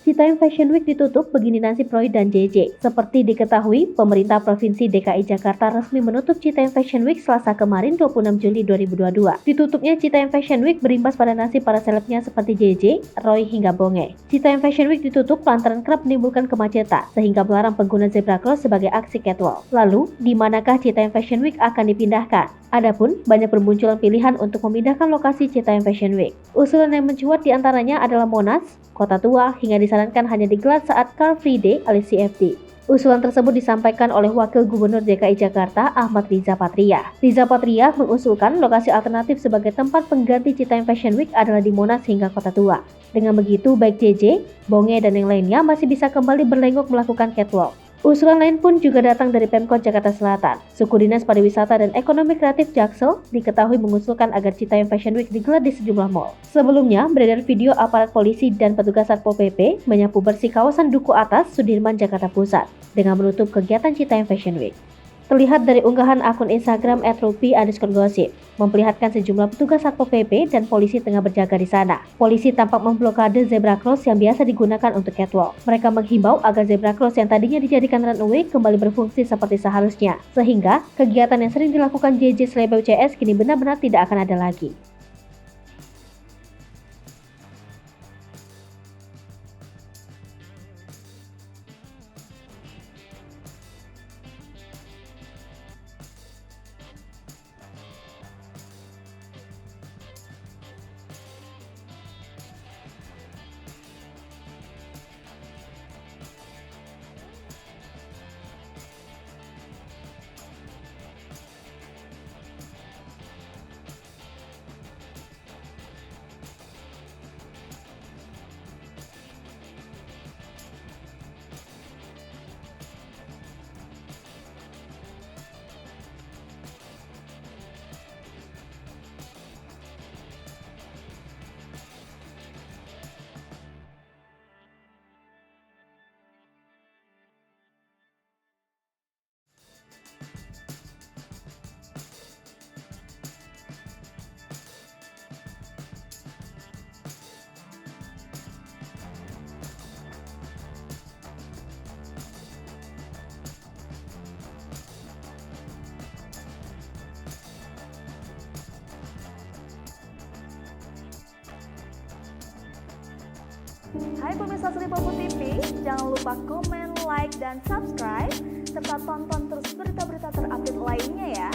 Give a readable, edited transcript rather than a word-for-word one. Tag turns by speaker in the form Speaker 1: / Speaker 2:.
Speaker 1: Citayam Fashion Week ditutup begini nasib Roy dan JJ. Seperti diketahui, pemerintah Provinsi DKI Jakarta resmi menutup Citayam Fashion Week Selasa kemarin 26 Juli 2022. Ditutupnya Citayam Fashion Week berimbas pada nasib para selebnya seperti JJ, Roy hingga Bonge. Citayam Fashion Week ditutup lantaran kerap menimbulkan kemacetan sehingga melarang pengguna zebra cross sebagai aksi catwalk. Lalu, di manakah Citayam Fashion Week akan dipindahkan? Adapun banyak bermunculan pilihan untuk memindahkan lokasi Citayam Fashion Week. Usulan yang mencuat diantaranya adalah Monas, Kota Tua, hingga disarankan hanya digelar saat Car Free Day alias CFD. Usulan tersebut disampaikan oleh Wakil Gubernur DKI Jakarta Ahmad Riza Patria. Riza Patria mengusulkan lokasi alternatif sebagai tempat pengganti Citayam Fashion Week adalah di Monas hingga Kota Tua. Dengan begitu, baik JJ, Bonge, dan yang lainnya masih bisa kembali berlenggok melakukan catwalk. Usulan lain pun juga datang dari Pemkot Jakarta Selatan. Suku Dinas Pariwisata dan Ekonomi Kreatif Jaksel diketahui mengusulkan agar Citayam Fashion Week digelar di sejumlah mal. Sebelumnya, beredar video aparat polisi dan petugas Satpol PP menyapu bersih kawasan Duku Atas, Sudirman, Jakarta Pusat dengan menutup kegiatan Citayam Fashion Week. Terlihat dari unggahan akun Instagram @rupi_gosip memperlihatkan sejumlah petugas Satpol PP dan polisi tengah berjaga di sana. Polisi tampak memblokade zebra cross yang biasa digunakan untuk catwalk. Mereka menghimbau agar zebra cross yang tadinya dijadikan runway kembali berfungsi seperti seharusnya, sehingga kegiatan yang sering dilakukan JJ Selebeu CS kini benar-benar tidak akan ada lagi.
Speaker 2: Hai pemirsa Sri Popo TV, jangan lupa komen, like, dan subscribe, serta tonton terus berita-berita terupdate lainnya ya.